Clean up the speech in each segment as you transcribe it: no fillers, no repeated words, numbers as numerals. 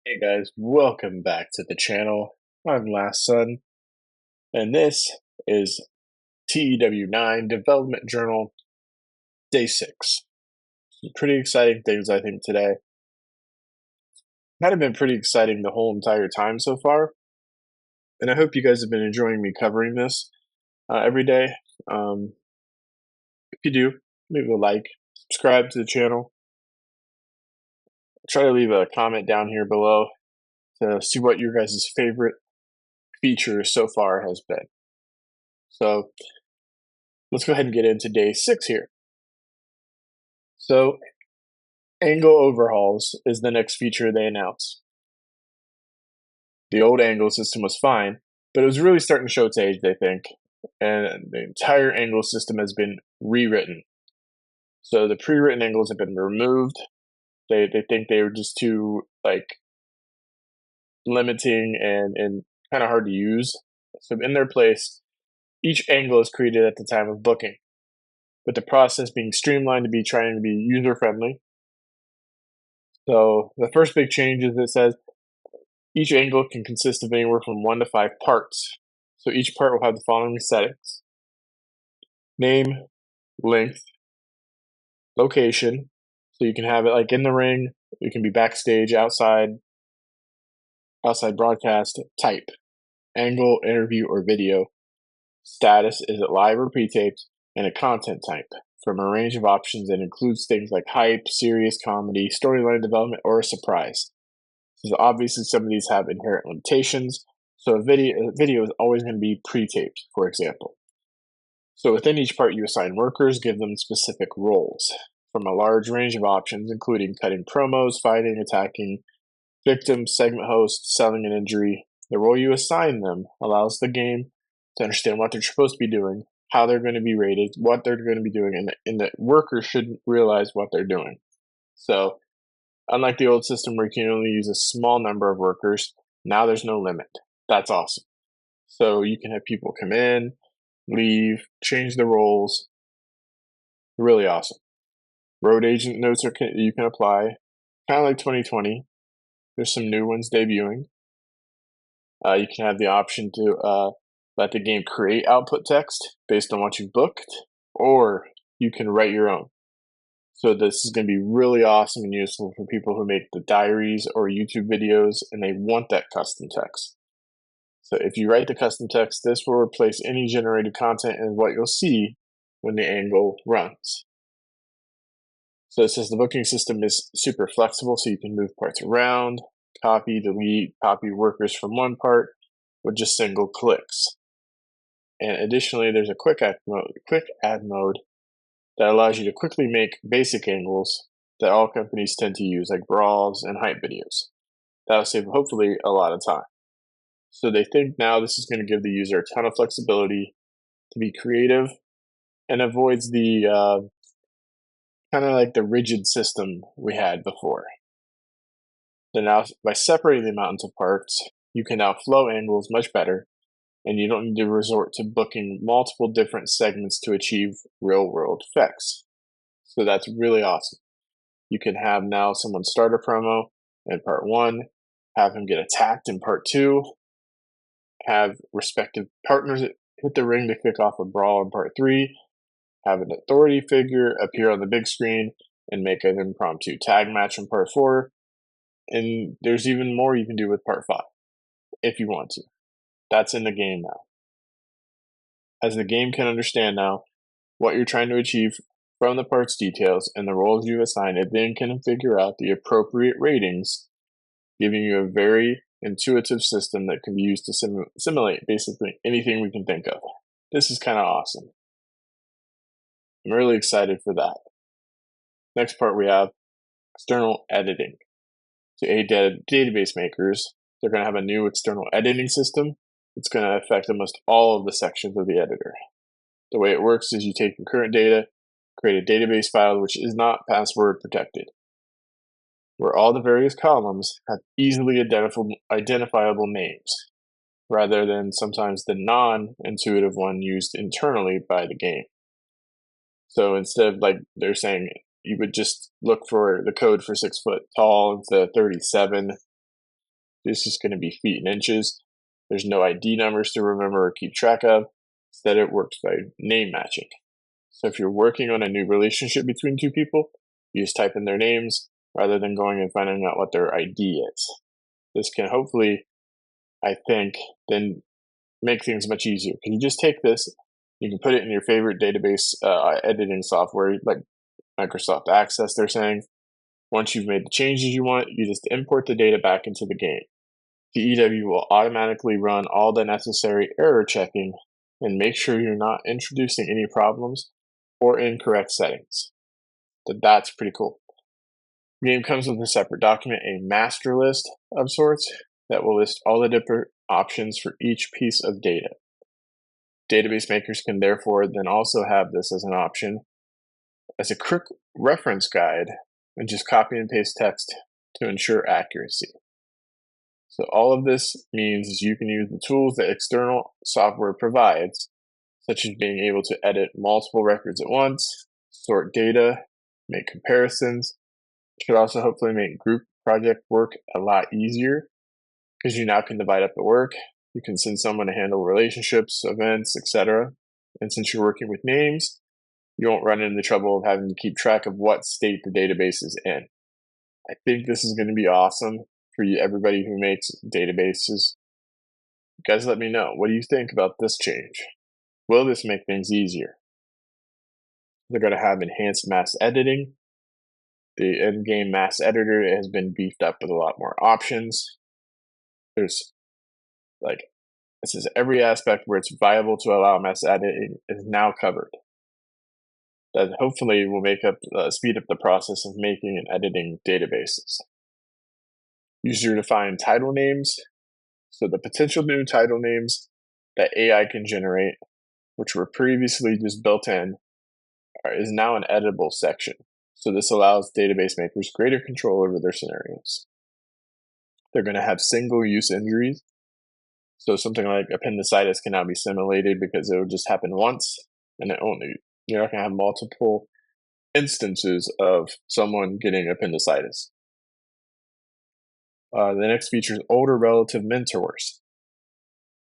Hey guys, welcome back to the channel. I'm Last Son, and this is TEW9 Development Journal, Day 6. Some pretty exciting things, I think, today. Kind of been pretty exciting the whole entire time so far, and I hope you guys have been enjoying me covering this every day. If you do, leave a like, subscribe to the channel. Try to leave a comment down here below to see what your guys' favorite feature so far has been. So let's go ahead and get into Day 6 here. So angle overhauls is the next feature they announced. The old angle system was fine, but it was really starting to show its age, they think, and the entire angle system has been rewritten. So the pre-written angles have been removed. They think they were just too limiting and kind of hard to use. So in their place, each angle is created at the time of booking, with the process being streamlined to be trying to be user-friendly. So the first big change is it says each angle can consist of anywhere from 1 to 5 parts. So each part will have the following settings: name, length, location. So you can have it like in the ring, it can be backstage, outside broadcast, type, angle, interview, or video. Status, is it live or pre-taped, and a content type from a range of options that includes things like hype, serious, comedy, storyline development, or a surprise. So obviously some of these have inherent limitations. So a video is always going to be pre-taped, for example. So within each part, you assign workers, give them specific roles from a large range of options, including cutting promos, fighting, attacking, victim, segment host, selling an injury. The role you assign them allows the game to understand what they're supposed to be doing, how they're going to be rated, what they're going to be doing, and the workers should realize what they're doing. So unlike the old system where you can only use a small number of workers, now there's no limit. That's awesome. So you can have people come in, leave, change the roles. Really awesome. Road agent notes you can apply, kind of like 2020. There's some new ones debuting. You can have the option to let the game create output text based on what you've booked, or you can write your own. So this is going to be really awesome and useful for people who make the diaries or YouTube videos and they want that custom text. So if you write the custom text, this will replace any generated content and what you'll see when the angle runs. So it says the booking system is super flexible, so you can move parts around, copy, delete, copy workers from one part with just single clicks. And additionally, there's a quick add mode that allows you to quickly make basic angles that all companies tend to use, like brawls and hype videos. That'll save hopefully a lot of time. So they think now this is going to give the user a ton of flexibility to be creative and avoids the kind of like the rigid system we had before. So now by separating the amount into parts, you can now flow angles much better, and you don't need to resort to booking multiple different segments to achieve real-world effects. So that's really awesome. You can have now someone start a promo in part 1, have him get attacked in part 2, have respective partners hit the ring to kick off a brawl in part 3, have an authority figure appear on the big screen and make an impromptu tag match in part 4, and there's even more you can do with part 5 if you want to. That's in the game now. As the game can understand now what you're trying to achieve from the parts details and the roles you've assigned, it then can figure out the appropriate ratings, giving you a very intuitive system that can be used to simulate basically anything we can think of. This is kind of awesome. I'm really excited for that. Next part we have external editing. To aid database makers, they're going to have a new external editing system. It's going to affect almost all of the sections of the editor. The way it works is you take your current data, create a database file which is not password protected, where all the various columns have easily identifiable names, rather than sometimes the non-intuitive one used internally by the game. So instead of like they're saying, you would just look for the code for 6 foot tall instead of 37, This is going to be feet and inches. There's no ID numbers to remember or keep track of. Instead, it works by name matching. So if you're working on a new relationship between two people, you just type in their names rather than going and finding out what their ID is. This can hopefully, I think, then make things much easier. Because you just take this, you can put it in your favorite database editing software like Microsoft Access, they're saying. Once you've made the changes you want, you just import the data back into the game. TEW will automatically run all the necessary error checking and make sure you're not introducing any problems or incorrect settings. That's pretty cool. The game comes with a separate document, a master list of sorts, that will list all the different options for each piece of data. Database makers can therefore then also have this as an option as a quick reference guide and just copy and paste text to ensure accuracy. So all of this means is you can use the tools that external software provides, such as being able to edit multiple records at once, sort data, make comparisons. It should also hopefully make group project work a lot easier because you now can divide up the work. You can send someone to handle relationships, events, etc. And since you're working with names, you won't run into the trouble of having to keep track of what state the database is in. I think this is going to be awesome for you, everybody who makes databases. You guys, let me know. What do you think about this change? Will this make things easier? They're going to have enhanced mass editing. The in-game mass editor has been beefed up with a lot more options. There's this is every aspect where it's viable to allow mass editing is now covered. That hopefully will speed up the process of making and editing databases. User-defined title names. So the potential new title names that AI can generate, which were previously just built in, is now an editable section. So this allows database makers greater control over their scenarios. They're going to have single-use injuries. So something like appendicitis can now be simulated because it will just happen once, and you're not going to have multiple instances of someone getting appendicitis. The next feature is older relative mentors.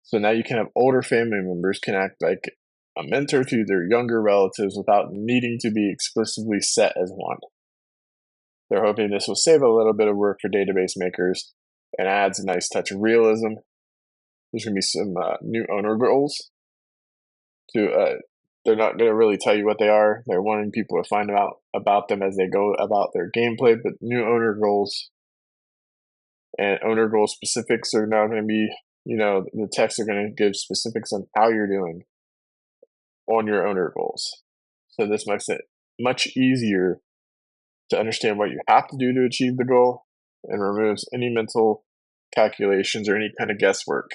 So now you can have older family members can act like a mentor to their younger relatives without needing to be explicitly set as one. They're hoping this will save a little bit of work for database makers and adds a nice touch of realism. There's going to be some new owner goals. They're not going to really tell you what they are. They're wanting people to find out about them as they go about their gameplay, but new owner goals and owner goal specifics are now going to be, the texts are going to give specifics on how you're doing on your owner goals. So this makes it much easier to understand what you have to do to achieve the goal and removes any mental calculations or any kind of guesswork.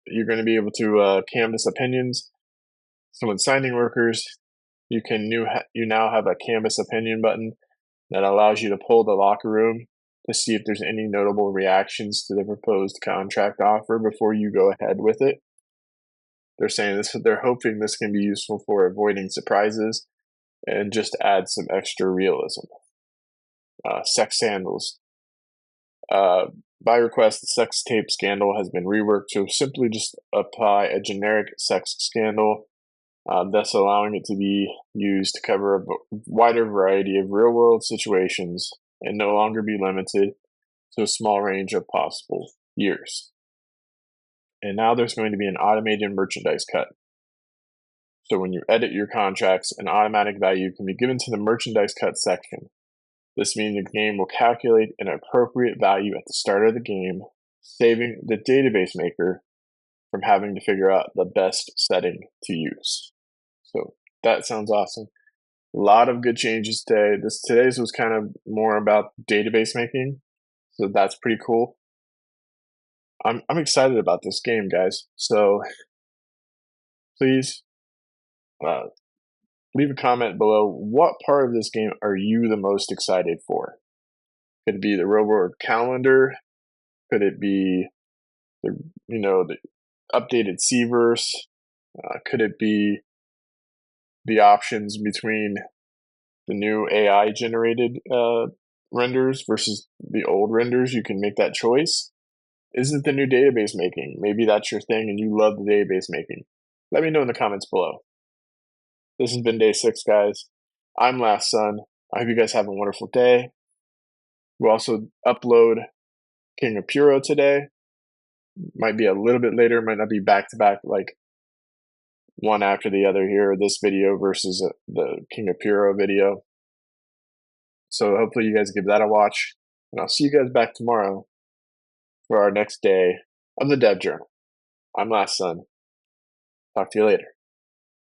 You're going to be able to canvas opinions. So when signing workers, you now have a canvas opinion button that allows you to pull the locker room to see if there's any notable reactions to the proposed contract offer before you go ahead with it. They're hoping this can be useful for avoiding surprises and just add some extra realism. Sex scandals. By request, the sex tape scandal has been reworked to simply just apply a generic sex scandal, thus allowing it to be used to cover a wider variety of real-world situations and no longer be limited to a small range of possible years. And now there's going to be an automated merchandise cut. So when you edit your contracts, an automatic value can be given to the merchandise cut section. This means the game will calculate an appropriate value at the start of the game, saving the database maker from having to figure out the best setting to use. So that sounds awesome. A lot of good changes today. Today's was kind of more about database making, so that's pretty cool. I'm excited about this game, guys. So please leave a comment below. What part of this game are you the most excited for? Could it be the real world calendar? Could it be the updated Cverse? Could it be the options between the new AI generated renders versus the old renders, you can make that choice. Is it the new database making? Maybe that's your thing and you love the database making. Let me know in the comments below. This has been day 6, guys. I'm Last Son. I hope you guys have a wonderful day. We'll also upload King of Puro today. Might be a little bit later, might not be back to back like one after the other here, this video versus the King of Puro video. So hopefully you guys give that a watch, and I'll see you guys back tomorrow for our next day of the Dev Journal. I'm Last Son. Talk to you later.